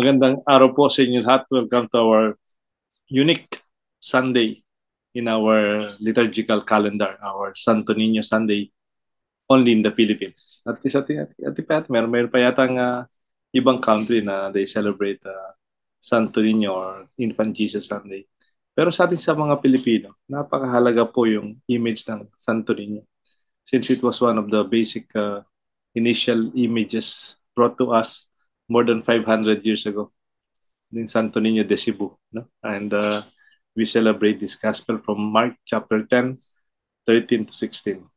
Magandang araw po sa inyo lahat. Welcome to our unique Sunday in our liturgical calendar, our Santo Niño Sunday, only in the Philippines. At meron pa yatang ibang country na they celebrate Santo Niño or Infant Jesus Sunday. Pero sa atin sa mga Pilipino, napakahalaga po yung image ng Santo Niño since it was one of the basic initial images brought to us more than 500 years ago in Santo Niño de Cebu. No? And we celebrate this gospel from Mark chapter 10, 13 to 16.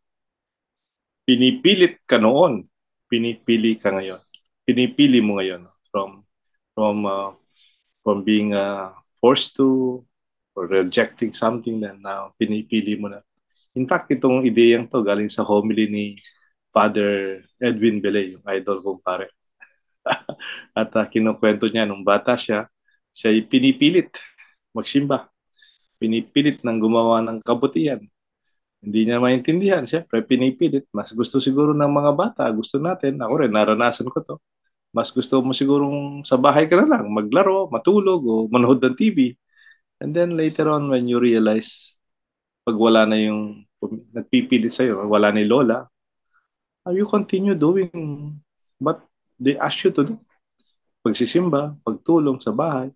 Pinipilit ka noon, pinipili ka ngayon. Pinipili mo ngayon from uh, from being forced to or rejecting something na now pinipili mo na. In fact, itong ideyang to galing sa homily ni Father Edwin Belay, yung idol kong pare. At kinukwento niya nung bata siya ay pinipilit magsimba. Pinipilit ng gumawa ng kabutihan. Hindi niya maintindihan. Siyempre, pinipilit. Mas gusto siguro ng mga bata. Gusto natin. Ako rin, naranasan ko to. Mas gusto mo sigurong sa bahay ka na lang, maglaro, matulog, o manood ng TV. And then later on, when you realize, pag wala na yung nagpipilit sa'yo, wala na yung lola, you continue doing what they ask you to do. Pagsisimba, pagtulong sa bahay.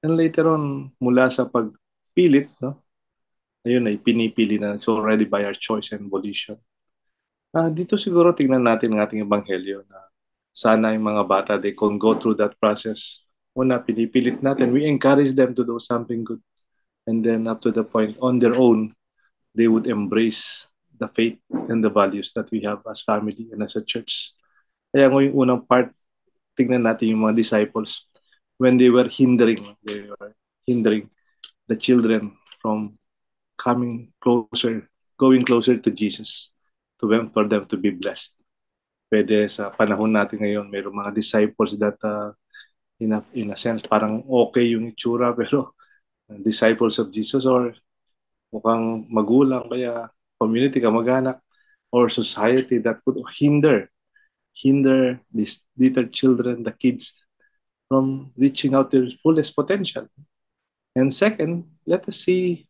And later on, mula sa pagpilit, no? Ayun ay pinipili na. It's already by our choice and volition. Dito siguro tingnan natin ang ating ebanghelyo na sana yung mga bata, they can go through that process. Una, pinipilit natin. We encourage them to do something good. And then up to the point, on their own, they would embrace the faith and the values that we have as family and as a church. Kaya yung unang part, tingnan natin yung mga disciples when they were hindering the children from going closer to Jesus, for them to be blessed. Pwede sa panahon natin ngayon, mayroong mga disciples that in a sense, parang okay yung itsura, pero disciples of Jesus or mukhang magulang, kaya community, kamag-anak, or society that could hinder these little children, the kids, from reaching out their fullest potential. And second, let us see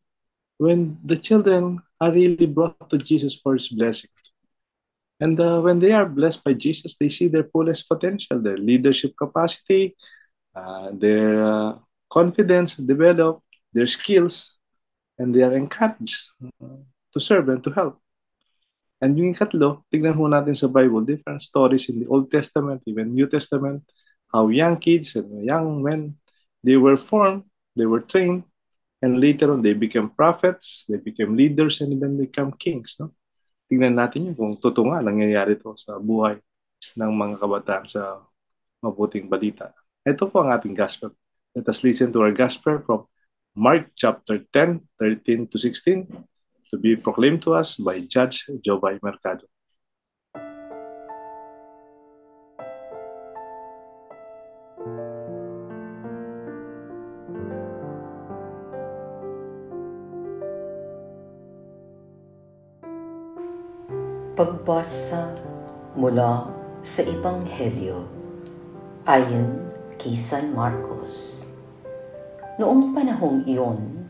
when the children are really brought to Jesus for His blessing. And when they are blessed by Jesus, they see their fullest potential, their leadership capacity, their confidence develop, their skills, and they are encouraged to serve and to help. And yung ikatlo, tignan mo natin sa Bible, different stories in the Old Testament, even New Testament, how young kids and young men, they were formed, they were trained, and later on, they became prophets, they became leaders, and even become kings. No? Tignan natin yun kung totoo nga nangyayari to sa buhay ng mga kabataan sa mabuting balita. Ito po ang ating gospel. Let us listen to our gospel from Mark chapter 10, 13 to 16, to be proclaimed to us by Judge Jobay Mercado. Pagbasa mula sa Ebanghelyo ayon kay San Marcos. Noong panahong iyon,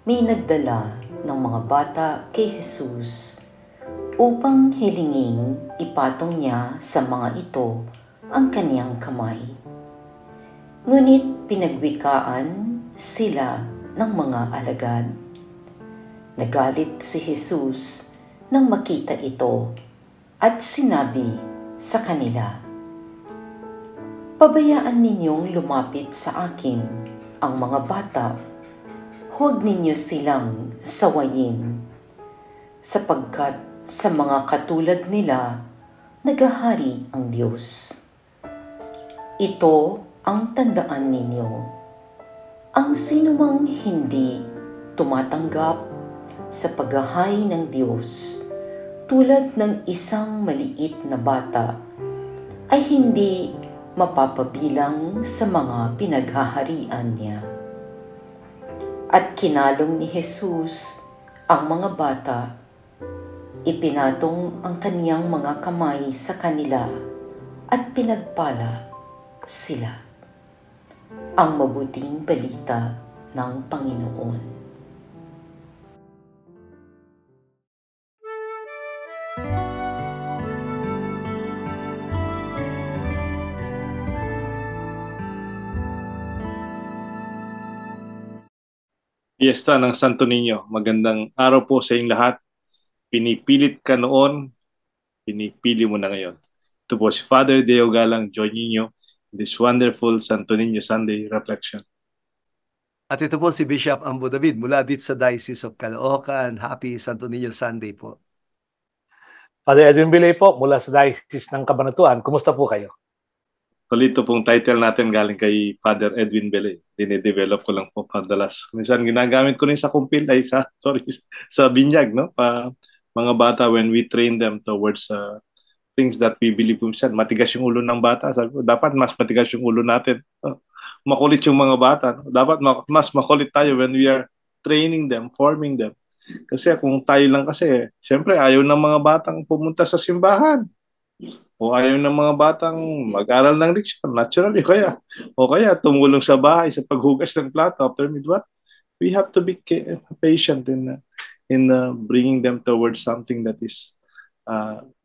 may nagdala ng mga bata kay Jesus upang hilinging ipatong niya sa mga ito ang kaniyang kamay. Ngunit pinagwikaan sila ng mga alagad. Nagalit si Jesus nang makita ito at sinabi sa kanila, "Pabayaan ninyong lumapit sa akin ang mga bata. Huwag ninyo silang sawayin, sapagkat sa mga katulad nila naghahari ang Diyos. Ito ang tandaan ninyo. Ang sinumang hindi tumatanggap sa paghahay ng Diyos tulad ng isang maliit na bata ay hindi mapapabilang sa mga pinaghaharian niya." At kinalong ni Jesus ang mga bata, ipinatong ang kaniyang mga kamay sa kanila at pinagpala sila. ang mabuting balita ng Panginoon. Fiesta ng Santo Niño. Magandang araw po sa inyong lahat. Pinipilit ka noon, pinipili mo na ngayon. Ito po si Father Deo Galang Joaquino in this wonderful Santo Niño Sunday reflection. At ito po si Bishop Ambo David mula dito sa Diocese of Caloocan. Happy Santo Niño Sunday po. Father Edwin Bilay po mula sa Diocese ng Cabanatuan. Kumusta po kayo? Ito pong title natin galing kay Father Edwin Belay. Dine-develop ko lang po padalas. Minsan ginagamit ko rin sa kumpil ay sa binyag, no? Mga bata, when we train them towards things that we believe minsan, matigas yung ulo ng bata. Sabi ko, dapat mas matigas yung ulo natin. Makulit yung mga bata. No? Dapat mas makulit tayo when we are training them, forming them. Kasi kung tayo lang kasi, syempre ayaw ng mga batang pumunta sa simbahan. O ayaw ng mga batang mag-aral ng leksyon, naturally, o kaya tumulong sa bahay sa paghugas ng plato after midwife. We have to be patient in bringing them towards something that is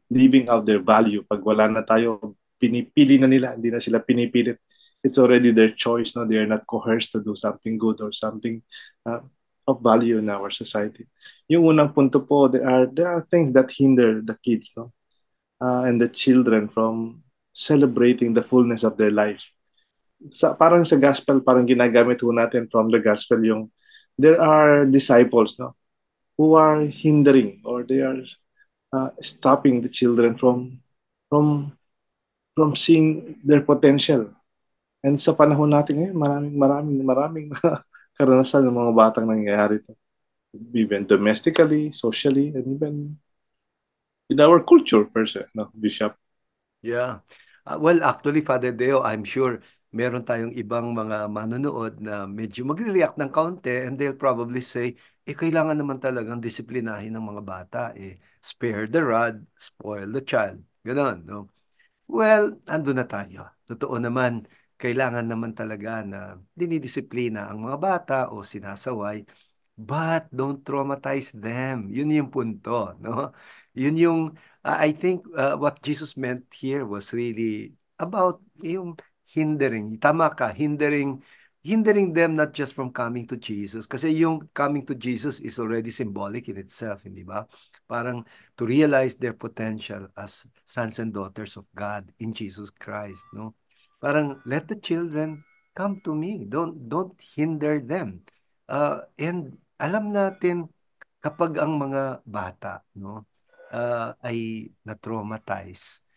living out their value. Pag wala na tayo, pinipili na nila, hindi na sila pinipilit. It's already their choice, no? They are not coerced to do something good or something of value in our society. Yung unang punto po, there are things that hinder the kids, no? And the children from celebrating the fullness of their life. Parang sa gospel, parang ginagamit ho natin from the gospel yung there are disciples, no, who are hindering or they are stopping the children from seeing their potential. And sa panahon natin ngayon, maraming karanasan ng mga batang nangyayari ito. Even domestically, socially, and even in our culture per se, no, Bishop? Yeah. Well, actually, Father Deo, I'm sure meron tayong ibang mga manonood na medyo magre-react ng kaunti and they'll probably say, kailangan naman talagang disiplinahin ng mga bata. Spare the rod, spoil the child. Ganon, no? Well, ando na tayo. Totoo naman, kailangan naman talaga na dinidisiplina ang mga bata o sinasaway. But don't traumatize them. Yun yung punto, no? Yun yung, I think what Jesus meant here was really about yung hindering. Tama ka, hindering them not just from coming to Jesus. Kasi yung coming to Jesus is already symbolic in itself, hindi ba? Parang to realize their potential as sons and daughters of God in Jesus Christ, no? Parang let the children come to me. Don't hinder them. And alam natin kapag ang mga bata, no, ay na-traumatize,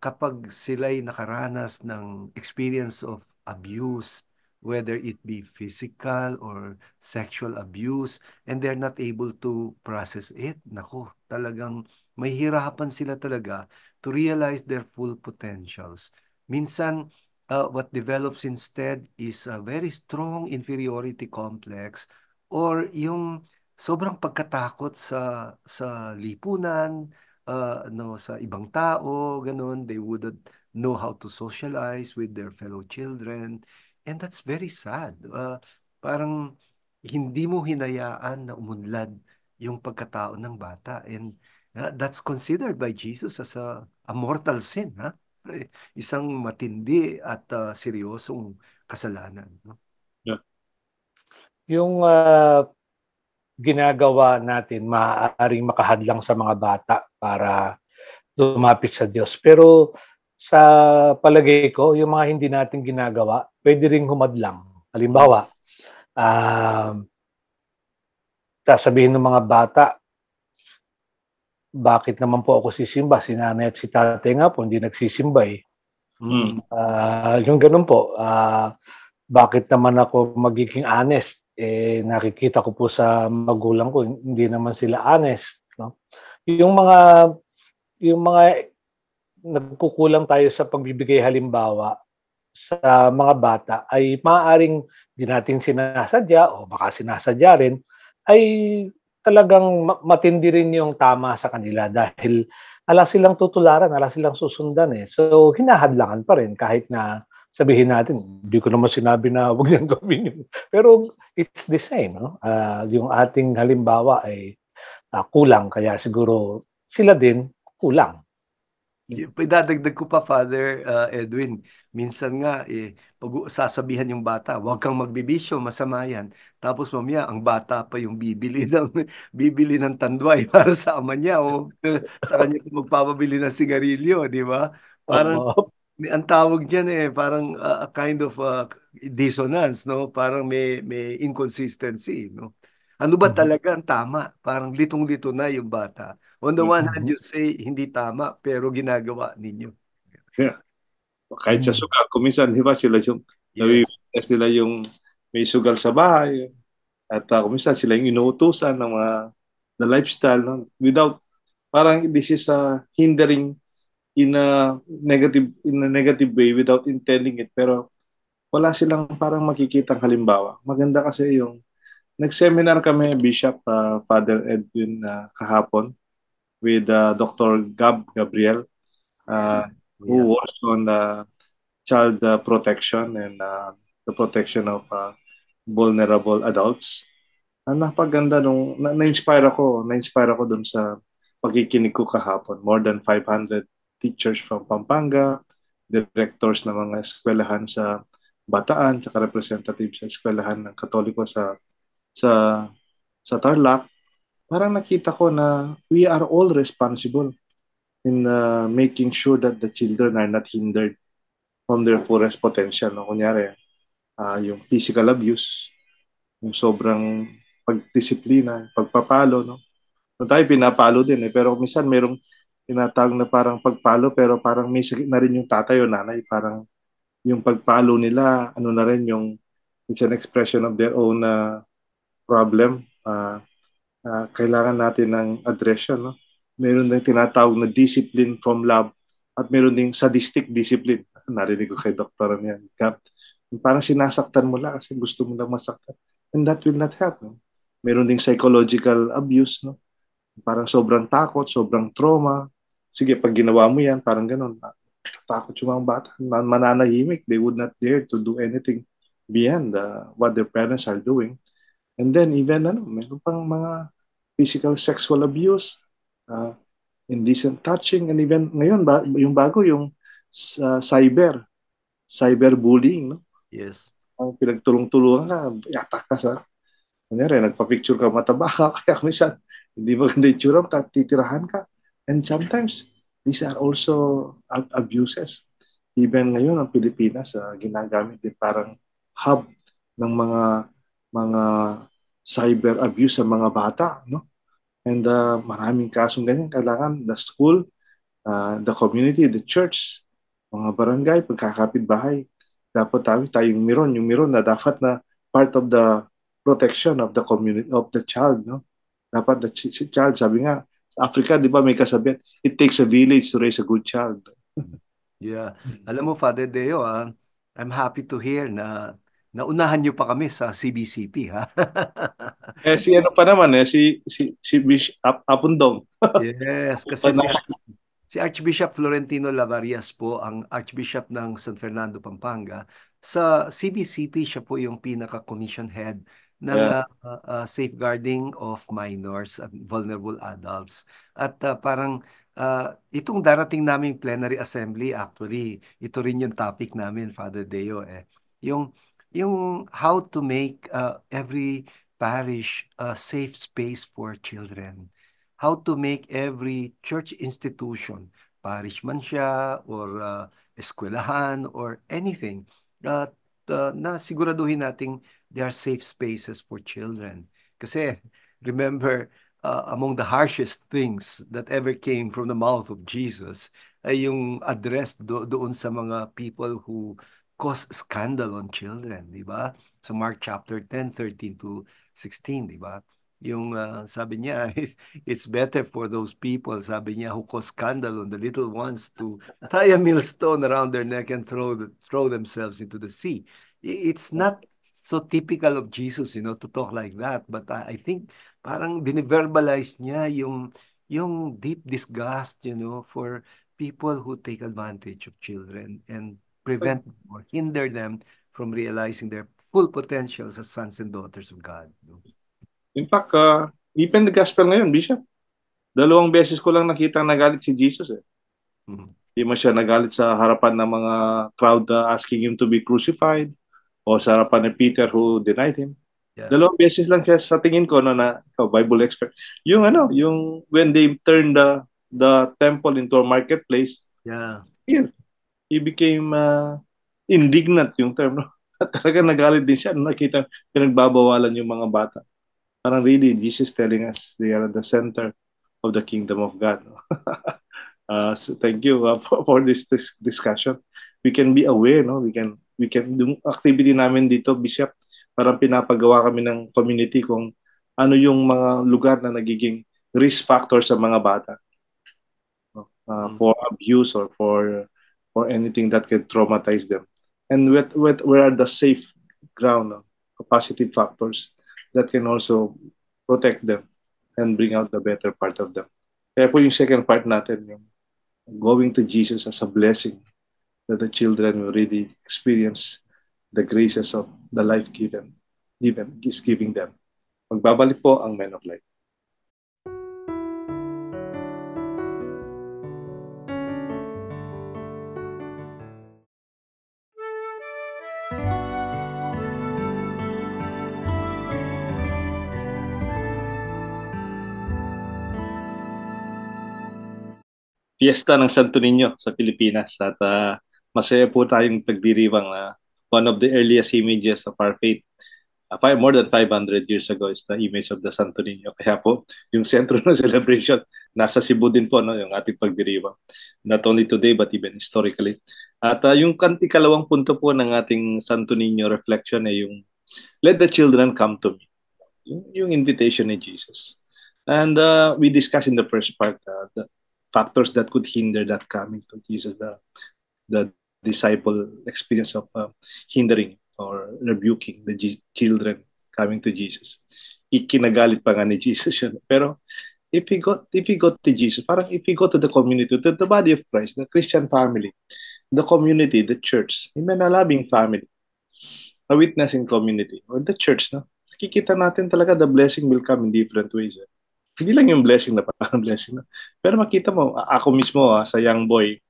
kapag sila'y nakaranas ng experience of abuse, whether it be physical or sexual abuse, and they're not able to process it, naku, talagang may hirapan sila talaga to realize their full potentials. Minsan, what develops instead is a very strong inferiority complex or yung sobrang pagkatakot sa lipunan, no, sa ibang tao, ganun. They wouldn't know how to socialize with their fellow children. And that's very sad. Parang hindi mo hinayaan na umunlad yung pagkatao ng bata. And that's considered by Jesus as a mortal sin, ha? Isang matindi at seryosong kasalanan, no? Yeah. Yung ginagawa natin maaaring makahadlang sa mga bata para lumapit sa Diyos. Pero sa palagay ko, yung mga hindi natin ginagawa, pwede ring humadlang. Halimbawa, sasabihin ng mga bata, bakit naman po ako sisimba? Si nanay at si tatay nga po, hindi nagsisimba eh. Yung ganun po, bakit naman ako magiging honest? Nakikita ko po sa magulang ko, hindi naman sila honest. No? Yung mga nagkukulang tayo sa pagbibigay halimbawa sa mga bata ay maaaring di natin sinasadya o baka sinasadya rin, ay talagang matindi rin yung tama sa kanila dahil ala silang tutularan, ala silang susundan eh. So hinahadlangan pa rin kahit na sabihin natin, hindi ko naman sinabi na huwag niyang gawin yun. Pero it's the same, no? Yung ating halimbawa ay kulang, kaya siguro sila din kulang. Idadagdag ko pa, Father Edwin, minsan nga, pag sasabihan yung bata, huwag kang magbibisyo, masama yan. Tapos mamaya, ang bata pa yung bibili ng tandway para sa ama niya o sa kanya kung magpapabili ng sigarilyo, di ba? Parang, Oo. ang tawag dyan parang a kind of dissonance, no? Parang may inconsistency, no? Ano ba Mhm. talaga ang tama? Parang litong-lito na yung bata. On the one hand, Mhm. you say hindi tama, pero ginagawa ninyo. Yeah. Kahit sa Mhm. sugal, kuminsan, di ba, sila yung, Yes. sila yung may sugal sa bahay. At kuminsan, sila yung inuutusan ng mga the lifestyle. No? Without, parang this is hindering in a negative way without intending it. Pero wala silang parang makikitang halimbawa. Maganda kasi yung nag-seminar kami, Bishop Father Edwin kahapon with Dr. Gabriel uh, Yeah. who works on child protection and the protection of vulnerable adults. Napaganda na-inspire ako dun sa pagkikinig ko kahapon. More than 500 teachers from Pampanga, directors ng mga eskwelahan sa Bataan, tsaka representatives sa eskwelahan ng Katoliko sa sa Tarlac. Parang nakita ko na we are all responsible in making sure that the children are not hindered from their fullest potential. No? Kunyari, yung physical abuse, yung sobrang pagdisiplina, pagpapalo, no? So tayo pinapalo din pero minsan merong tinatawag na parang pagpalo pero parang may sakit na rin yung tatay o nanay, parang yung pagpalo nila, ano na rin yung it's an expression of their own problem. Kailangan natin ng address no? Meron din tinatawag na discipline from love at meron ding sadistic discipline. Narinig ko kay doktora niyan. Parang sinasaktan mo lang kasi gusto mo lang masaktan. And that will not help. No? Meron ding psychological abuse. No? Parang sobrang takot, sobrang trauma. Sige, pag ginawa mo yan, parang ganun. Takot yung mga bata. Mananahimik. They would not dare to do anything beyond what their parents are doing. And then even meron pang mga physical sexual abuse, uh, indecent touching, and even ngayon yung bago yung cyberbullying, no? Yes. Ang pinagtulong-tulungan ka, yatak ka sa, kunyari, nagpa-picture ka, mataba ka, kaya minsan, hindi maganda yung tsura ka, titirahan ka. And sometimes, these are also abuses. Even ngayon, ang Pilipinas, ginagamit din parang hub ng mga cyber abuse sa mga bata, no? And maraming kasong ganyan. Kailangan the school, the community, the church, mga barangay, pagkakapit-bahay, dapat tayong miron. Yung miron na dapat na part of the protection of the community, of the child. No? Dapat the child, sabi nga, sa Africa, di ba may kasabihan, it takes a village to raise a good child. Yeah. Alam mo, Father Deo, I'm happy to hear na naunahan niyo pa kami sa CBCP, ha? Si ano pa naman, si Bishop Apundong. Yes, kasi si Archbishop Florentino Lavarias po ang Archbishop ng San Fernando, Pampanga. Sa CBCP, siya po yung pinaka-commission head ng Yeah. safeguarding of minors at vulnerable adults. At parang itong darating naming plenary assembly, actually, ito rin yung topic namin, Father Deo. Yung, yung how to make every parish a safe space for children, how to make every church institution, parish man siya or eskwelahan or anything, uh, na siguraduhin nating they are safe spaces for children. Kasi remember, among the harshest things that ever came from the mouth of Jesus ay yung address doon sa mga people who cause scandal on children, di ba? So Mark chapter 10, 13 to 16, di ba? Yung sabi niya, it's better for those people, sabi niya, who cause scandal on the little ones to tie a millstone around their neck and throw themselves into the sea. It's not so typical of Jesus, to talk like that. But I think parang biniverbalize niya yung deep disgust, for people who take advantage of children. And prevent or hinder them from realizing their full potential as sons and daughters of God. In fact, even the gospel ngayon, Bishop, 2 beses ko lang nakita nagalit si Jesus eh. Mhm. Hindi mo siya nagalit sa harapan ng mga crowd asking him to be crucified o sa harapan ni Peter who denied him. Yeah. 2 beses lang siya sa tingin ko no, na Bible expert. Yung yung when they turned the temple into a marketplace, Yeah. here, he became indignant yung term. No? Talaga nagalit din siya nung nakita pinagbabawalan yung mga bata. Parang really, Jesus telling us they are at the center of the kingdom of God. No? So thank you for this discussion. We can be aware, no? We can yung activity namin dito, Bishop, parang pinapagawa kami ng community kung ano yung mga lugar na nagiging risk factor sa mga bata, no? For abuse or for anything that can traumatize them. And where are the safe ground, no? Positive factors that can also protect them and bring out the better part of them. Kaya po yung second part natin, yung going to Jesus as a blessing that the children will really experience the graces of the life given is giving them. Magbabalik po ang Men of Life. Fiesta ng Santo Niño sa Pilipinas at masaya po tayong pagdiriwang na one of the earliest images of our faith more than 500 years ago is the image of the Santo Niño. Kaya po, yung sentro ng celebration, nasa Cebu din po, no, yung ating pagdiriwang. Not only today, but even historically. At yung ikalawang punto po ng ating Santo Niño reflection ay yung let the children come to me. Yung invitation ni Jesus. And we discussed in the first part the factors that could hinder that coming to Jesus, the disciple experience of hindering or rebuking the children coming to Jesus. Ikinagalit pa nga ni Jesus yun. Pero if we go to Jesus, parang if we go to the community, to the body of Christ, the Christian family, the community, the church, even a loving family, a witnessing community, or the church, no? Kikita natin talaga the blessing will come in different ways. Eh. Hindi lang yung blessing na parang blessing. No? Pero makita mo, ako mismo sa young boy,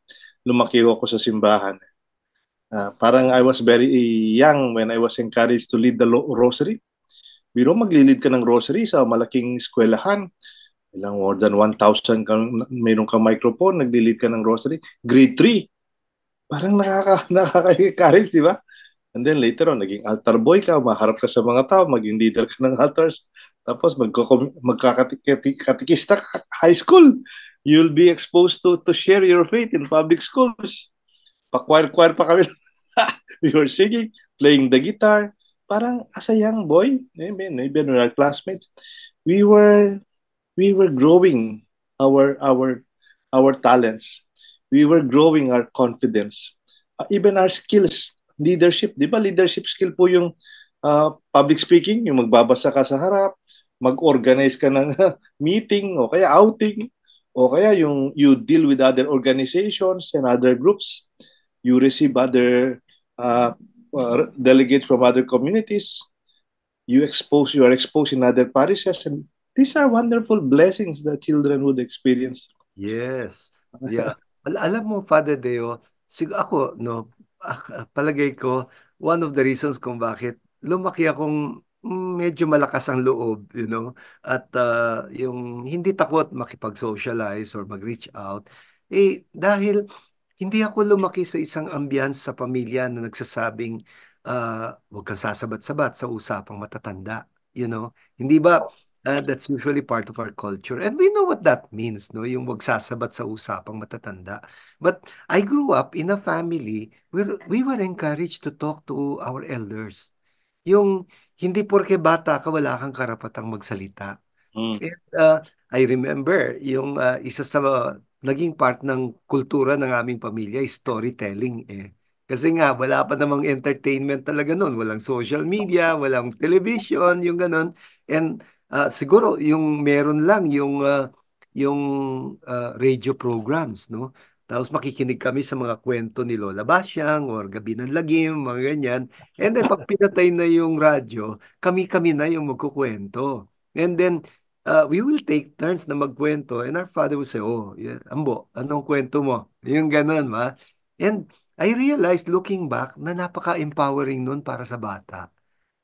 lumaki ako sa simbahan. Parang I was very young when I was encouraged to lead the rosary. Biro maglilid ka ng rosary sa malaking eskwelahan. Ilang more than 1,000 mayroon kang microphone, naglilid ka ng rosary. Grade 3. Parang nakaka-encourage, di ba? And then later on, naging altar boy ka, maharap ka sa mga tao, maging leader ka ng altars. Tapos magkakatikista ka, high school. You'll be exposed to share your faith in public schools. Pa-choir-choir pa kami. We were singing, playing the guitar. Parang as a young boy, even with our classmates, we were growing our talents. We were growing our confidence. Even our skills, leadership. Di ba leadership skill po yung public speaking, yung magbabasa ka sa harap, mag-organize ka ng meeting o kaya outing, o kaya yung you deal with other organizations and other groups. You receive other delegates from other communities. You are exposed in other parishes, and these are wonderful blessings that children would experience. Yes. Yeah. Alam mo, Father Deo, ako, no, palagay ko, one of the reasons kung bakit lumaki akong medyo malakas ang loob, at yung hindi takot makipag-socialize or mag-reach out, dahil hindi ako lumaki sa isang ambiance sa pamilya na nagsasabing, huwag kang sasabat-sabat sa usapang matatanda. Hindi ba? That's usually part of our culture. And we know what that means, no? Yung wag sasabat sa usapang matatanda. But I grew up in a family where we were encouraged to talk to our elders. Yung hindi porke bata ka, wala kang karapatang magsalita. Mm. And I remember yung isa sa naging part ng kultura ng aming pamilya is storytelling eh. Kasi nga wala pa namang entertainment talaga noon, walang social media, walang television, yung ganon. And siguro yung meron lang yung radio programs, no? Tapos makikinig kami sa mga kwento ni Lola Basyang or Gabi ng Lagim, mga ganyan. And then pag pinatay na yung radyo, kami-kami na yung magkukwento. And then we will take turns na magkwento and our father will say, oh, yeah, Ambo, anong kwento mo? Yung ganun, ma. And I realized looking back na napaka-empowering nun para sa bata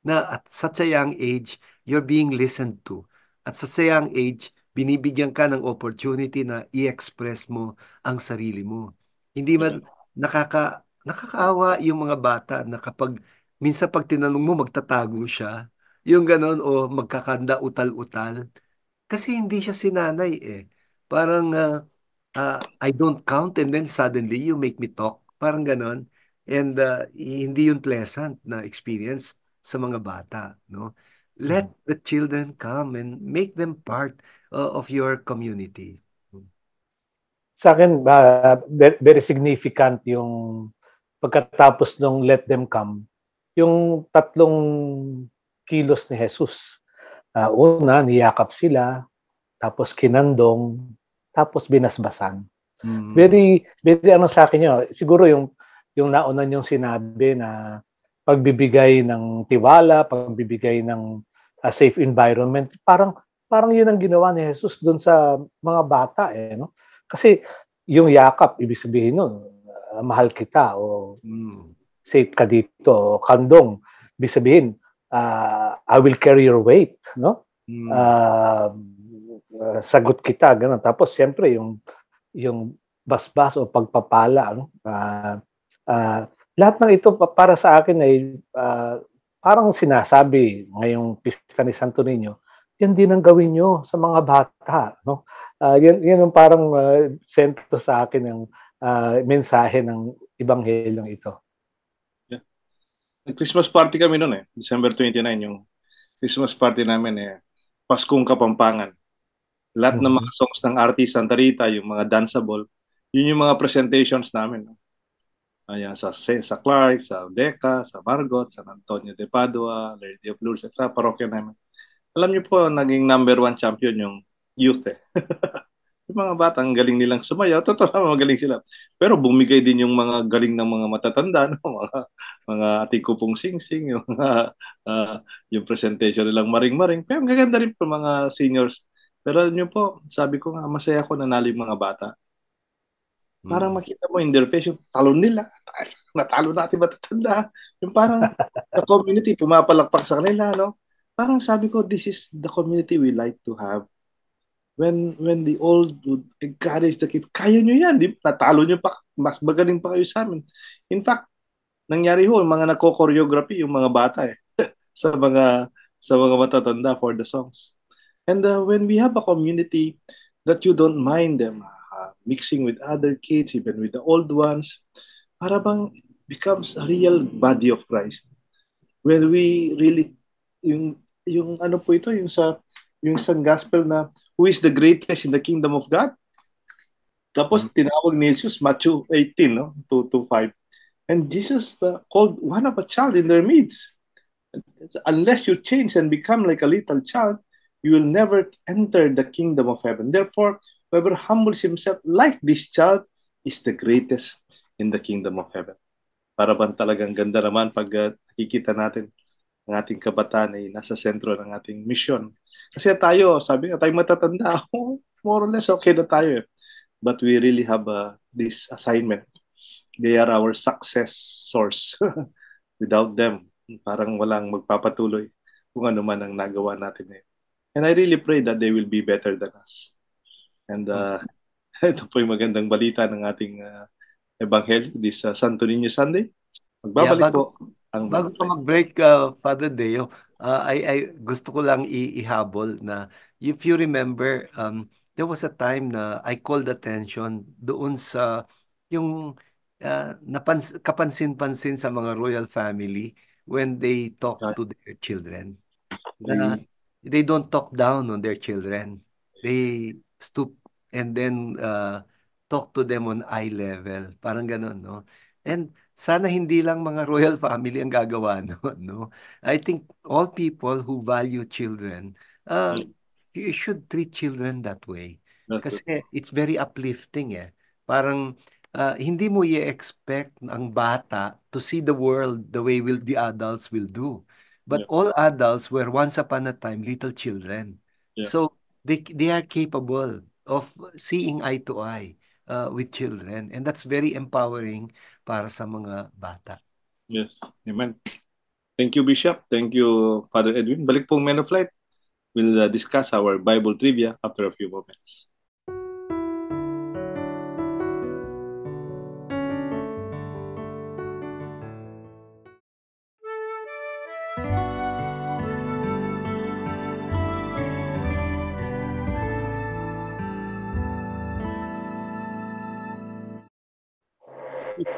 na at such a young age, you're being listened to. At such a young age, binibigyan ka ng opportunity na i-express mo ang sarili mo. Hindi man nakakaawa yung mga bata na kapag minsan pag tinanong mo magtatago siya, yung ganon o magkakanda utal-utal. Kasi hindi siya sinanay eh. Parang I don't count and then suddenly you make me talk. Parang ganon. And hindi yun pleasant na experience sa mga bata, no? Let the children come and make them part of your community. Sa akin, very significant yung pagkatapos nung let them come, yung 3 kilos ni Jesus. Una, niyakap sila, tapos kinandong, tapos binasbasan. Very, very ano sa akin yun. Siguro yung nauna niyong sinabi na pagbibigay ng tiwala, pagbibigay ng safe environment, parang yun ang ginawa ni Jesus doon sa mga bata eh, no? Kasi yung yakap, ibig sabihin nun, mahal kita o safe ka dito, o kandong, ibig sabihin, I will carry your weight, no? Sagot kita, ganun. Tapos siyempre yung basbas o pagpapala, no? Lahat ng ito para sa akin ay parang sinasabi ngayong pista ni Santo Niño, yan din ang gawin nyo sa mga bata, no? Yan ang parang sento sa akin ng mensahe ng Ebanghelyong ito. Yeah. Christmas party kami noon eh. December 29 yung Christmas party namin eh. Paskong Kapampangan. Lahat ng mga songs ng artist Santa Rita, yung mga danceable, yun yung mga presentations namin. No? Ayan, sa Clark, sa Deca, sa Margot, San Antonio de Padua, Lady of Lourdes, sa parokya namin. Alam niyo po, naging #1 champion yung youth eh. Yung mga bata, ang galing nilang sumayaw. Totoo naman, magaling sila. Pero bumigay din yung mga galing ng mga matatanda, no? mga ating kupong sing-sing, yung, yung presentation nilang maring-maring. Pero ang gaganda rin po mga seniors. Pero alam niyo po, sabi ko nga, masaya ko nanalo yung mga bata. Parang makita mo in their face, yung talon nila. Natalo natin matatanda. Yung parang the community, pumapalakpak sa kanila, no? Parang sabi ko, this is the community we like to have. When the old would encourage the kids, kaya nyo yan, di ba? Natalo nyo pa, mas magaling pa kayo sa amin. In fact, nangyari ho, yung mga nagko-choreography, yung mga bata eh, sa mga matatanda for the songs. And when we have a community that you don't mind them mixing with other kids, even with the old ones, para bang becomes a real body of Christ. When we really, yung ano po ito, yung isang gospel na who is the greatest in the kingdom of God? Tapos tinawag ni Jesus, Matthew 18, no? 2-5. And Jesus called one of a child in their midst. Unless you change and become like a little child, you will never enter the kingdom of heaven. Therefore, whoever humbles himself like this child is the greatest in the kingdom of heaven. Para bang talagang ganda naman pag nakikita natin ang ating kabataan ay nasa sentro ng ating mission. Kasi tayo, sabi nga, tayo matatanda, more or less okay na tayo. But we really have this assignment. They are our success source. Without them, parang walang magpapatuloy kung ano man ang nagawa natin ngayon. And I really pray that they will be better than us. And ito po yung magandang balita ng ating Ebanghelyo this Santo Niño Sunday. Magbabalik po. Bago ka mag-break, Father Deo, I gusto ko lang ihabol na if you remember, there was a time na I called attention doon sa yung kapansin-pansin sa mga royal family when they talk to their children. They don't talk down on their children. They stoop and then talk to them on eye level. Parang ganun, no? And sana hindi lang mga royal family ang gagawa noon, no? I think all people who value children, you should treat children that way. Kasi it's very uplifting eh. Parang hindi mo i-expect ang bata to see the world the way the adults will do. But Yeah. all adults were once upon a time little children. Yeah. So they are capable of seeing eye to eye with children. And that's very empowering para sa mga bata. Yes. Amen. Thank you, Bishop. Thank you, Father Edwin. Balik pong Men of Light. We'll discuss our Bible trivia after a few moments.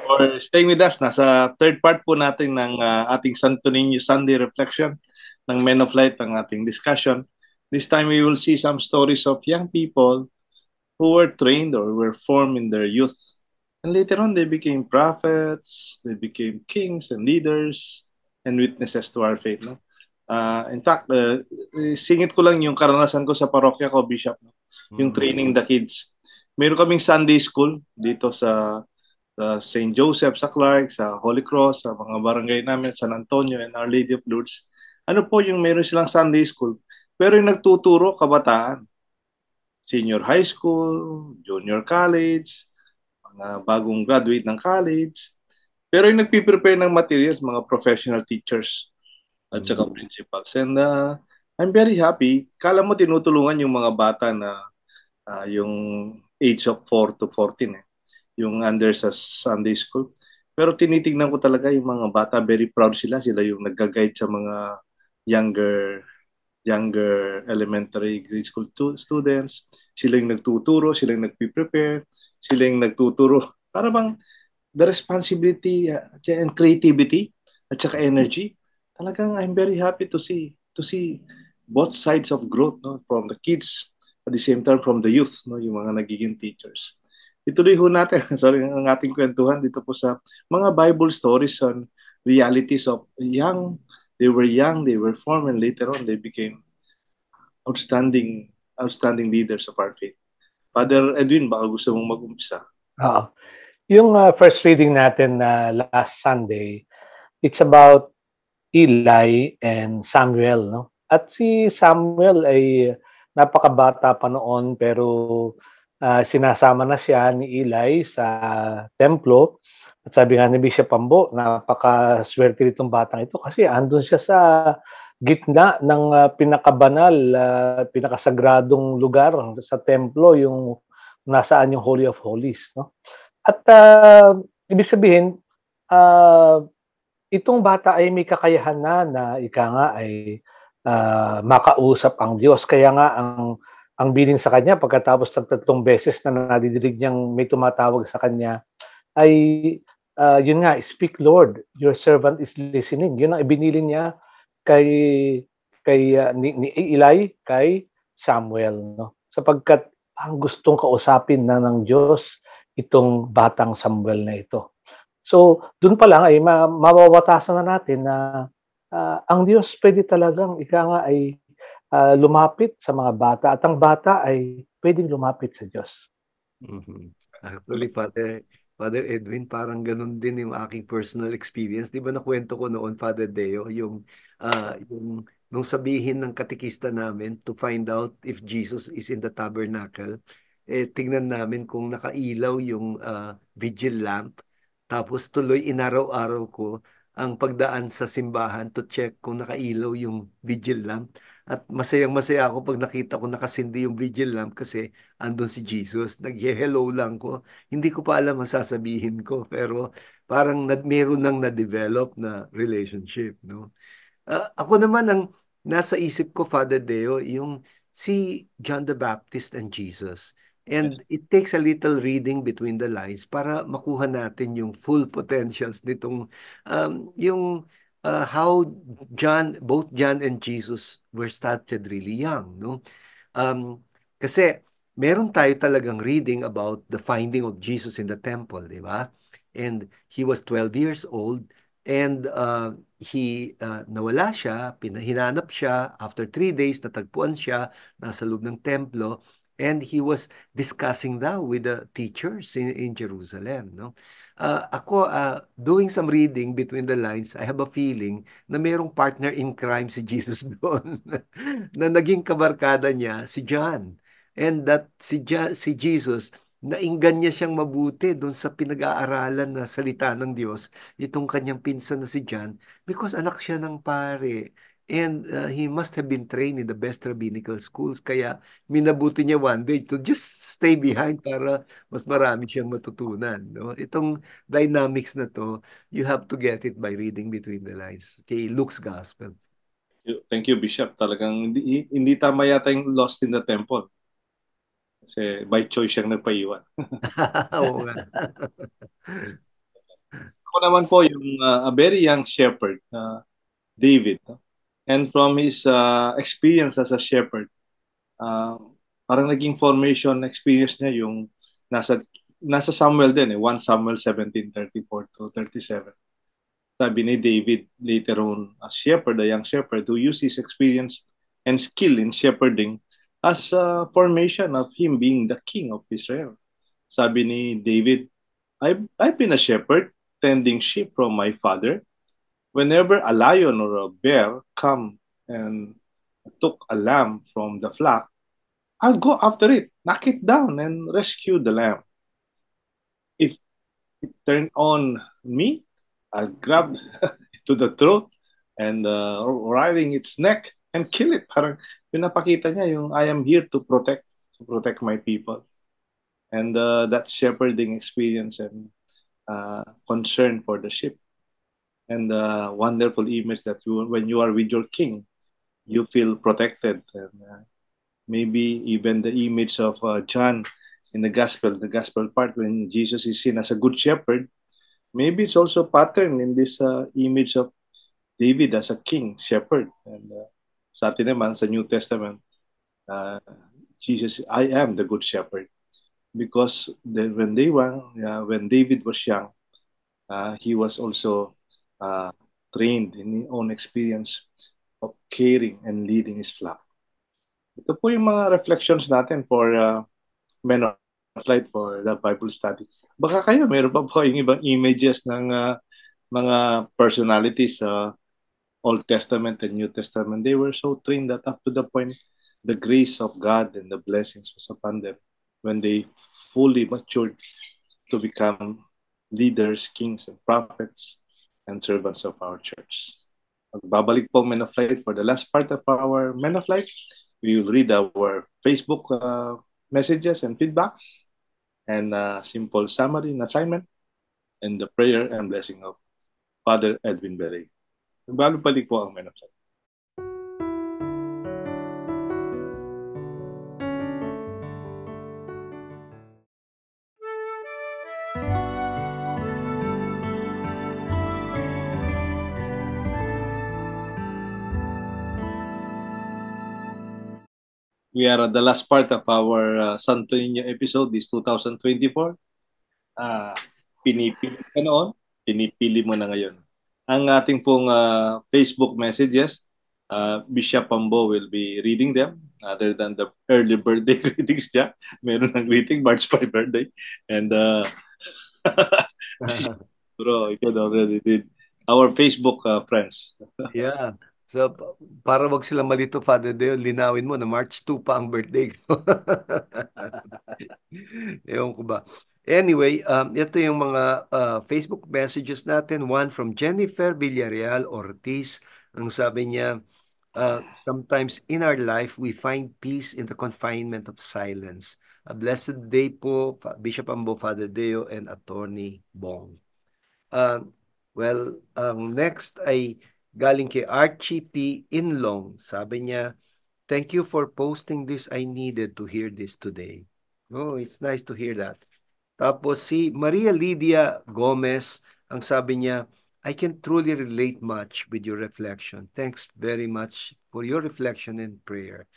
For staying with us, nasa third part po natin ng ating Santo Niño Sunday Reflection ng Men of Light ang ating discussion. This time we will see some stories of young people who were trained or were formed in their youth. And later on, they became prophets, they became kings and leaders and witnesses to our faith. No? In fact, singit ko lang yung karanasan ko sa parokya ko, Bishop. No? Yung training the kids. Meron kaming Sunday school dito sa St. Joseph, sa Clark, sa Holy Cross, sa mga barangay namin, San Antonio and Our Lady of Lourdes. Ano po yung meron silang Sunday school? Pero yung nagtuturo, kabataan. Senior high school, junior college, mga bagong graduate ng college. Pero yung nagpiprepare ng materials, mga professional teachers at saka principals. And I'm very happy. Kala mo tinutulungan yung mga bata na yung age of 4 to 14 yung under sa Sunday school. Pero tinitingnan ko talaga yung mga bata, very proud sila. Sila yung nag-guide sa mga younger elementary grade school students. Sila yung nagtuturo, sila yung nagpiprepare, sila yung nagtuturo. Para bang the responsibility and creativity at saka energy. Talagang I'm very happy to see both sides of growth, no, from the kids at the same time from the youth, no, yung mga nagiging teachers. Ituloy ho natin sorry, ang ating kwentuhan dito po sa mga Bible stories on realities of they were formed, and later on they became outstanding leaders of our faith. Father Edwin, baka gusto mong mag-umpisa. Yung first reading natin last Sunday, it's about Eli and Samuel, no? At si Samuel ay napakabata pa noon, pero sinasama na siya ni Eli sa templo. At sabi nga ni Bishop Ambo, napakaswerte nitong batang ito kasi andun siya sa gitna ng pinakabanal, pinakasagradong lugar sa templo, yung nasaan yung Holy of Holies, no? At ibig sabihin, itong bata ay may kakayahan na ika nga ay makausap ang Diyos. Kaya nga ang bilin sa kanya pagkatapos ng 3 beses na nadidinig niyang may tumatawag sa kanya ay yun nga, "Speak Lord, your servant is listening." Yun ang ibinilin niya ni Eli kay Samuel, no? Sapagkat ang gustong kausapin na ng Diyos itong batang Samuel na ito. So, doon pa lang ay mawawatasan na natin na ang Diyos pwede talagang ika nga ay lumapit sa mga bata at ang bata ay pwedeng lumapit sa Diyos. Actually, Father Edwin, parang ganun din yung aking personal experience. Di ba nakwento ko noon, Father Deo, yung nung sabihin ng katikista namin to find out if Jesus is in the tabernacle, tingnan namin kung nakailaw yung vigil lamp. Tapos tuloy inaraw-araw ko ang pagdaan sa simbahan to check kung nakailaw yung vigil lamp. At masayang-masaya ako pag nakita ko nakasindi yung vigil lamp kasi andun si Jesus. Nag-hello lang ko. Hindi ko pa alam ang sasabihin ko, pero parang meron nang na-develop na relationship, no? Ako naman ang nasa isip ko, Father Deo, yung si John the Baptist and Jesus. And it takes a little reading between the lines para makuha natin yung full potentials nitong yung how both John and Jesus were started really young, no? Kasi meron tayo talagang reading about the finding of Jesus in the temple, di ba? And he was 12 years old. And nawala siya, hinanap siya, after 3 days natagpuan siya, nasa loob ng templo, And he was discussing daw with the teachers in Jerusalem, no? Ako, doing some reading between the lines, I have a feeling na mayroong partner in crime si Jesus doon na naging kabarkada niya si John. And that si Jesus, nainggan niya siyang mabuti doon sa pinag-aaralan na salita ng Diyos, itong kanyang pinsan na si John, because anak siya ng pare. And he must have been trained in the best rabbinical schools. Kaya minabuti niya one day to just stay behind para mas marami siyang matutunan. No? Itong dynamics na to, you have to get it by reading between the lines. Kay Luke's Gospel. Thank you, Bishop. Talagang hindi tama yata yung Lost in the Temple. Kasi by choice siyang nagpaiwan. Oo nga. Ako naman po yung a very young shepherd, David. No? And from his experience as a shepherd, uh, parang naging formation experience niya yung nasa Samuel din 1 Samuel 17:34 to 37. Sabi ni David later on, a shepherd, a young shepherd who used his experience and skill in shepherding as a formation of him being the king of Israel. Sabi ni David, I've been a shepherd tending sheep from my father. Whenever a lion or a bear come and took a lamb from the flock, I'll go after it, knock it down, and rescue the lamb. If it turned on me, I'll grab it to the throat and writhing its neck and kill it. Parang pinapakita niya yung I am here to protect my people. And that shepherding experience and concern for the sheep. And wonderful image that when you are with your king, you feel protected. And maybe even the image of John in the gospel part, when Jesus is seen as a good shepherd, maybe it's also pattern in this image of David as a king, shepherd. And sa atin naman, sa New Testament, Jesus, I am the good shepherd. Because when David was young, he was also trained in his own experience of caring and leading his flock. Ito po yung mga reflections natin for Men of Light for the Bible study. Baka kayo, meron pa po yung ibang images ng mga personalities sa Old Testament and New Testament. They were so trained that up to the point the grace of God and the blessings was upon them when they fully matured to become leaders, kings, and prophets and servants of our church. Magbabalik po Men of Light for the last part of our Men of Light. We will read our Facebook messages and feedbacks and simple summary and assignment and the prayer and blessing of Father Edwin Berry. Magbabalik po ang Men of Light. We are at the last part of our Santo Niño episode this 2024. Pinipili ka noon, pinipili mo na ngayon. Ang ating pong Facebook messages, Bishop Pambo will be reading them other than the early birthday greetings niya. Meron ng greeting, March 5 birthday. And bro, ikaw already did. Our Facebook friends. Yeah. So, para wag sila malito, Father Deo, linawin mo na March 2 pa ang birthday ko. Ewan ko ba. Anyway, ito yung mga Facebook messages natin. One from Jennifer Villarreal Ortiz. Ang sabi niya, sometimes in our life, we find peace in the confinement of silence. A blessed day po, Bishop Ambo, Father Deo, and Attorney Bong. Well, ang next ay galing kay Archie P. Inlong. Sabi niya, thank you for posting this. I needed to hear this today. Oh, it's nice to hear that. Tapos si Maria Lydia Gomez, ang sabi niya, I can truly relate much with your reflection. Thanks very much for your reflection and prayer.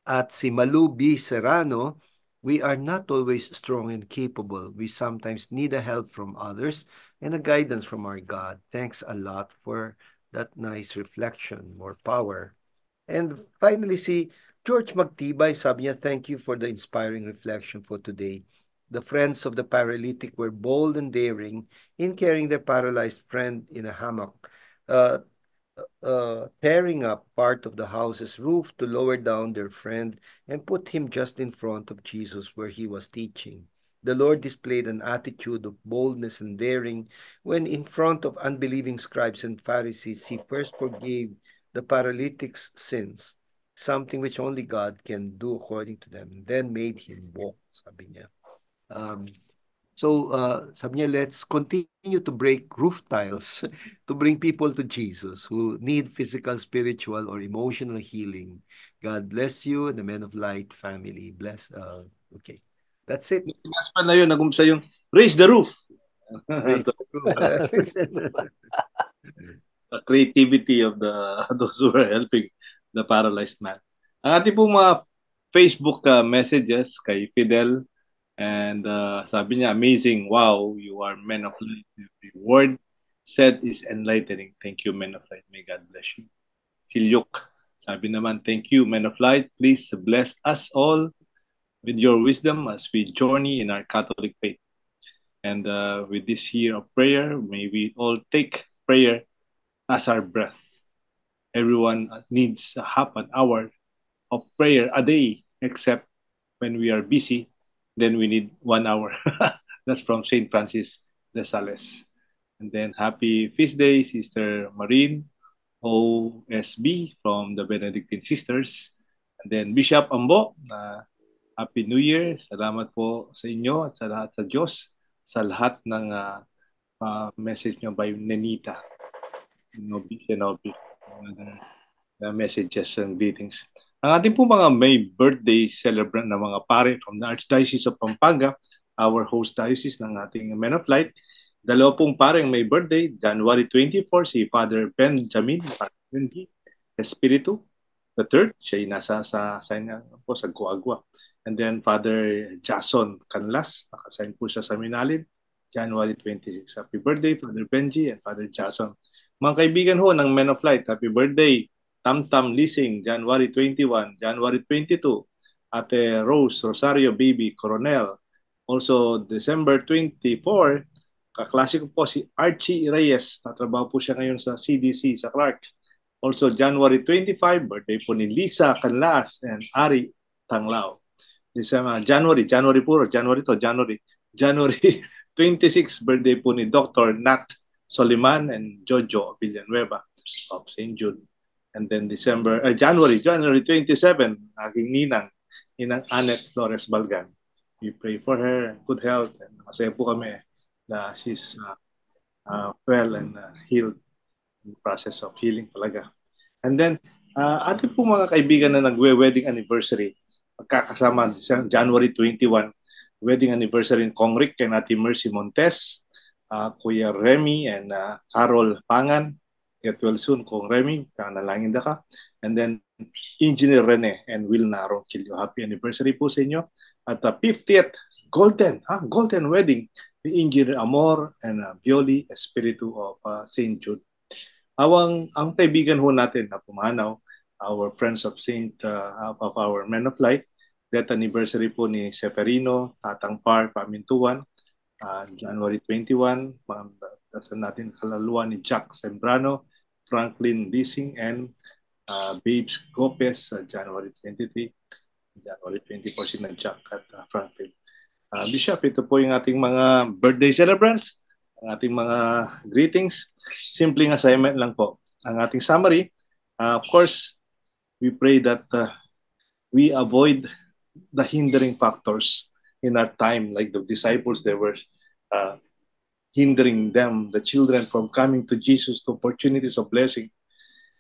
At si Malu B. Serrano, we are not always strong and capable. We sometimes need a help from others and a guidance from our God. Thanks a lot for that nice reflection, more power. And finally, si George Magtibay, sabi niya, thank you for the inspiring reflection for today. The friends of the paralytic were bold and daring in carrying their paralyzed friend in a hammock, uh, tearing up part of the house's roof to lower down their friend and put him just in front of Jesus where he was teaching. The Lord displayed an attitude of boldness and daring when, in front of unbelieving scribes and Pharisees, he first forgave the paralytic's sins, something which only God can do according to them, and then made him walk, sabi niya. Sabi niya, let's continue to break roof tiles to bring people to Jesus who need physical, spiritual, or emotional healing. God bless you and the Men of Light family. Bless. Okay. That's it. Last pa na yun, nag-umpisa yung raise the roof. Raise the roof. The creativity of those who are helping the paralyzed man. Ang ating pong mga Facebook messages kay Fidel, and sabi niya, amazing, wow, you are men of light. Every word said is enlightening. Thank you, men of light. May God bless you. Si Luke, sabi naman, thank you, men of light. Please bless us all with your wisdom as we journey in our Catholic faith. And with this year of prayer, may we all take prayer as our breath. Everyone needs a half an hour of prayer a day, except when we are busy, then we need 1 hour. That's from St. Francis de Sales. And then happy feast day, Sister Marine OSB from the Benedictine Sisters. And then Bishop Ambo, Happy New Year. Salamat po sa inyo at sa lahat sa Diyos, sa lahat ng message nyo by Nenita. Messages and greetings. Ang ating po mga may birthday celebrant na mga pare from the Archdiocese of Pampanga, our host diocese ng ating Men of Light. Dalawa pong pareng may birthday, January 24, si Father Benjamin Espiritu. The third, siya nasa sa Guagua. And then Father Jason Canlas, nakasign po siya sa Minalin, January 26. Happy birthday, Father Benji and Father Jason. Mga kaibigan ho ng Men of Light, happy birthday. Tamtam Lising, January 21, January 22. Ate Rose Rosario Baby Coronel. Also, December 24, kaklase ko po si Archie Reyes. Natrabaho po siya ngayon sa CDC sa Clark. Also, January 25, birthday po ni Lisa Canlas and Ari Tanglao. January 26, birthday po ni Dr. Nat Soliman and Jojo Villanueva of St. Jude. And then January 27, aking ninang Annette Flores Balgan. We pray for her, good health, and masaya po kami na she's well and healed in the process of healing talaga. And then, ating po mga kaibigan na nagwe-wedding anniversary, magkakasama January 21, wedding anniversary in Kong Rick kay Nati Mercy Montes, Kuya Remy and Carol Pangan. Get well soon, Kong Remy, panalangin da ka. And then, Engineer Rene and Wilna Ronquillo. Happy anniversary po sa inyo. At 50th Golden Wedding ni Engineer Amor and Violi Espiritu of St. Jude. Ang kaibigan ho natin na pumanaw, our friends of of our Men of Light, death anniversary po ni Seferino, Tatang Par, Pamintuan, January 21, dasan natin kalaluan ni Jack Sembrano, Franklin Leasing, and Babes Gopez, January 23, January 24 si Jack at Franklin. Bishop, ito po yung ating mga birthday celebrants, ang ating mga greetings. Simpleng assignment lang po. Ang ating summary, of course, we pray that we avoid the hindering factors in our time, like the disciples, they were hindering them, the children, from coming to Jesus, to opportunities of blessing.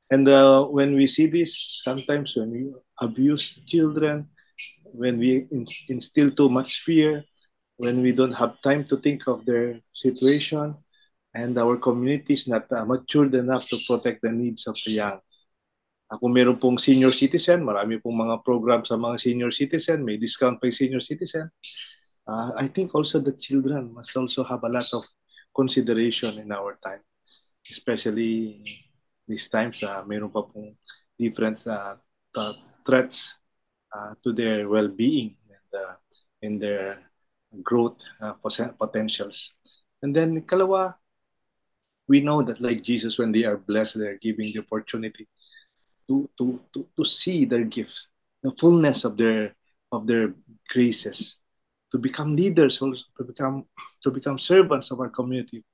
And when we see this, sometimes when we abuse children, when we instill too much fear, when we don't have time to think of their situation, and our community is not matured enough to protect the needs of the young. Kung meron pong senior citizen, marami pong mga program sa mga senior citizen, may discount pa yung senior citizen. I think also the children must also have a lot of consideration in our time, especially these times. Meron pa pong different threats to their well-being and in their growth potentials. And then kalawa, we know that like Jesus, when they are blessed, they are giving the opportunity to see their gift, the fullness of their graces, to become leaders, also to become servants of our community.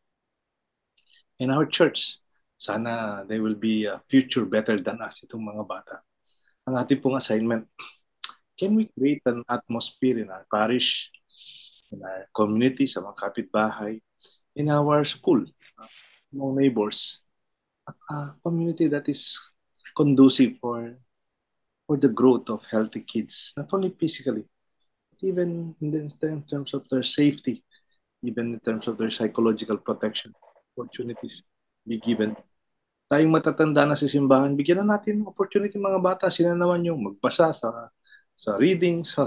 In our church, sana they will be a future better than us, itong mga bata. Ang ating pong assignment, can we create an atmosphere in our parish, in our community, sa mga kapitbahay, in our school, among neighbors, a community that is conducive for the growth of healthy kids, not only physically, but even in terms of their safety, even in terms of their psychological protection, opportunities be given. Tayong matatanda na sa simbahan, bigyan na natin opportunity mga bata. Sila naman yung magbasa sa readings,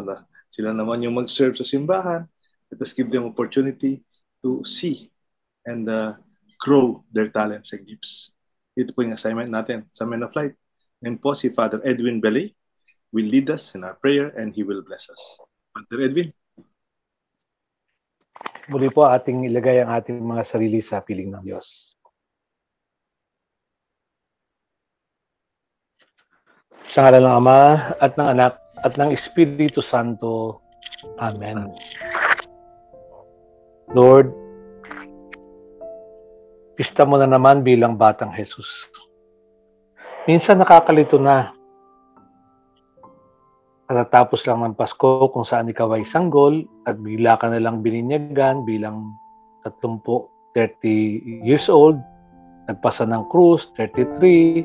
sila naman yung mag-serve sa simbahan. Let us give them opportunity to see and grow their talents and gifts. Ito po yung assignment natin sa Men of Light. And po si Father Edwin Belay will lead us in our prayer and he will bless us. Father Edwin. Muli po ating ilagay ang ating mga sarili sa piling ng Diyos. Sa ngalan ng Ama at ng Anak at ng Espiritu Santo. Amen. Lord, pista mo na naman bilang batang Jesus. Minsan nakakalito na. Katatapos lang ng Pasko kung saan ikaw ay sanggol at bigla ka na lang bininyagan bilang 30 years old. Nagpasa ng krus, 33.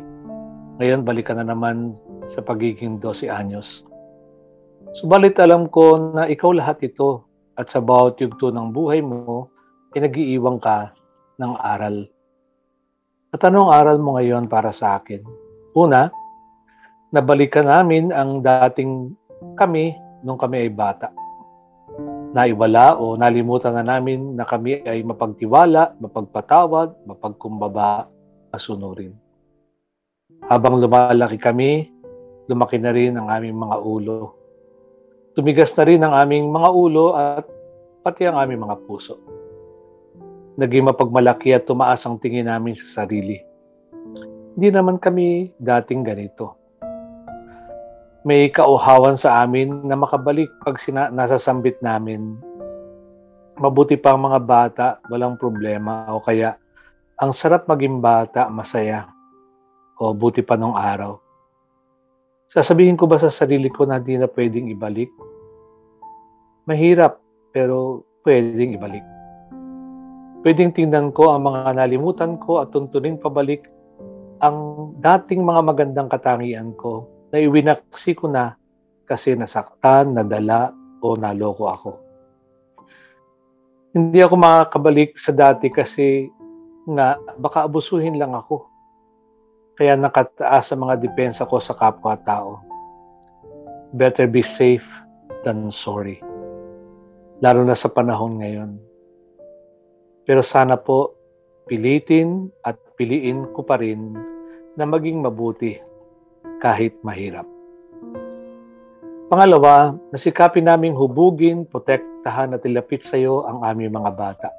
Ngayon, balik ka na naman sa pagiging 12 anyos. Subalit alam ko na ikaw lahat ito at sa bawat yugto ng buhay mo, ay nag-iiwang ka ng aral. At anong aral mo ngayon para sa akin? Una, nabalikan namin ang dating kami nung kami ay bata. Naiwala o nalimutan na namin na kami ay mapagtiwala, mapagpatawad, mapagkumbaba, masunurin. Habang lumalaki kami, lumaki na rin ang aming mga ulo. Tumigas na rin ang aming mga ulo at pati ang aming mga puso. Naging mapagmalaki at tumaas ang tingin namin sa sarili. Hindi naman kami dating ganito. May kauhawan sa amin na makabalik pag nasasambit namin. Mabuti pa ang mga bata, walang problema o kaya ang sarap maging bata, masaya. O buti pa nung araw. Sasabihin ko ba sa sarili ko na di na pwedeng ibalik? Mahirap, pero pwedeng ibalik. Pwedeng tingnan ko ang mga nalimutan ko at tuntunin pabalik ang dating mga magandang katangian ko na iwinaksi ko na kasi nasaktan, nadala o naloko ako. Hindi ako makakabalik sa dati kasi nga baka abusuhin lang ako. Kaya nakataas sa mga depensa ko sa kapwa-tao. Better be safe than sorry. Lalo na sa panahon ngayon. Pero sana po, pilitin at piliin ko pa rin na maging mabuti kahit mahirap. Pangalawa, nasikapin naming hubugin, protektahan at ilapit sa iyo ang aming mga bata.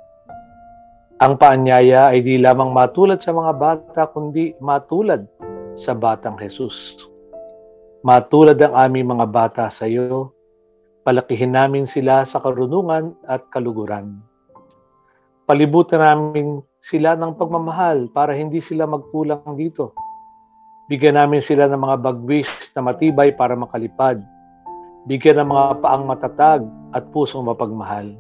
Ang paanyaya ay di lamang matulad sa mga bata, kundi matulad sa batang Jesus. Matulad ang aming mga bata sa iyo, palakihin namin sila sa karunungan at kaluguran. Palibutan namin sila ng pagmamahal para hindi sila magkulang dito. Bigyan namin sila ng mga bagwis na matibay para makalipad. Bigyan ng mga paang matatag at pusong mapagmahal.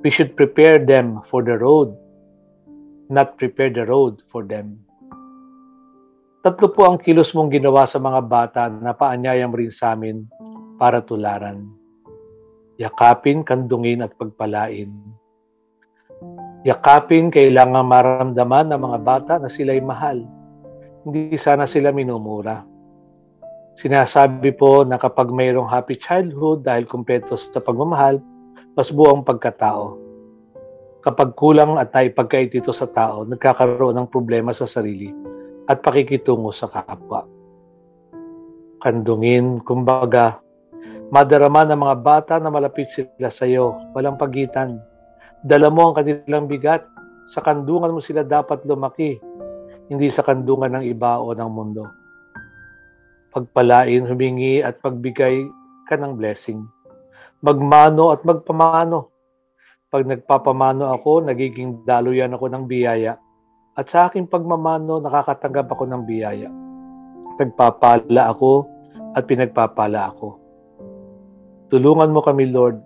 We should prepare them for the road, not prepare the road for them. 3 po ang kilos mong ginawa sa mga bata na paanyaya mo rin sa amin para tularan. Yakapin, kandungin at pagpalain. Yakapin, kailangan maramdaman ng mga bata na sila'y mahal. Hindi sana sila minumura. Sinasabi po na kapag mayroong happy childhood dahil kumpleto sa pagmamahal, mas buong pagkatao. Kapag kulang at naipagkait ito sa tao, nagkakaroon ng problema sa sarili at pakikitungo sa kapwa. kandungin, kumbaga, madarama ng mga bata na malapit sila sa iyo, walang pagitan. Dala mo ang kanilang bigat, sa kandungan mo sila dapat lumaki, hindi sa kandungan ng iba o ng mundo. Pagpalain, humingi at pagbigay ka ng blessing. Magmano at magpamano. Pag nagpapamano ako, nagiging daluyan ako ng biyaya. At sa aking pagmamano, nakakatanggap ako ng biyaya. Nagpapala ako at pinagpapala ako. Tulungan mo kami, Lord,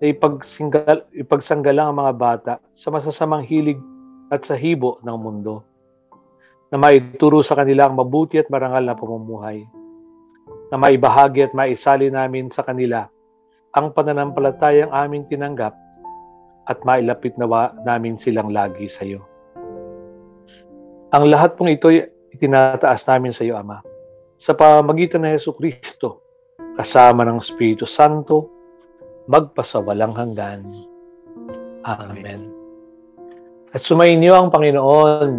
na ipagsanggalang ang mga bata sa masasamang hilig at sa hibo ng mundo, na maituro sa kanila ang mabuti at marangal na pamumuhay, na maibahagi at maisali namin sa kanila ang pananampalatayang aming tinanggap at mailapit namin silang lagi sa iyo. Ang lahat pong ito itinataas namin sa iyo, Ama, sa pamamagitan ng Jesucristo, kasama ng Espiritu Santo, magpasawalang hanggan. Amen. At sumainyo ang Panginoon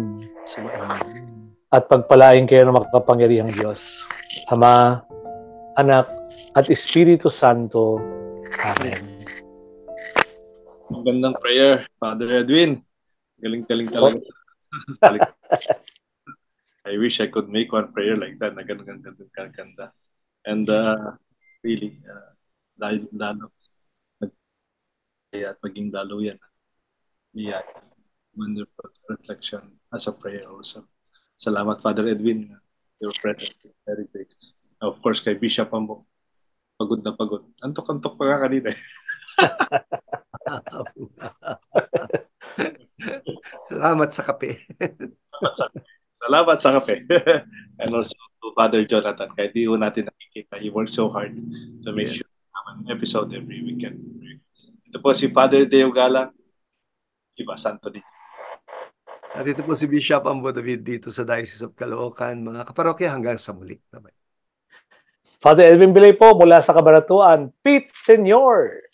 at pagpalain kayo ng makapangyarihang Diyos, Ama, Anak, at Espiritu Santo. Amen. Magandang prayer, Father Edwin. Galing-galing talaga. I wish I could make one prayer like that. Ganda. And really, lalo at maging daluyan. Yeah, wonderful reflection as a prayer also. Salamat, Father Edwin. Your presence is very gracious. Of course, kay Bishop Ambo. Pagod na pagod. Antok-antok pa nga kanina. Salamat sa kape. Salamat sa kape. And also to Father Jonathan. Kahit di natin nakikita, he worked so hard to make sure we have an episode every weekend. Ito po si Father Deo Gala. Iba, Santo din. At ito po si Bishop Ambo David dito sa Diocese of Caloocan. Mga kaparokya, hanggang sa muli. Bye-bye. Father Edwin Bilay po mula sa Cabanatuan, Pete Senior.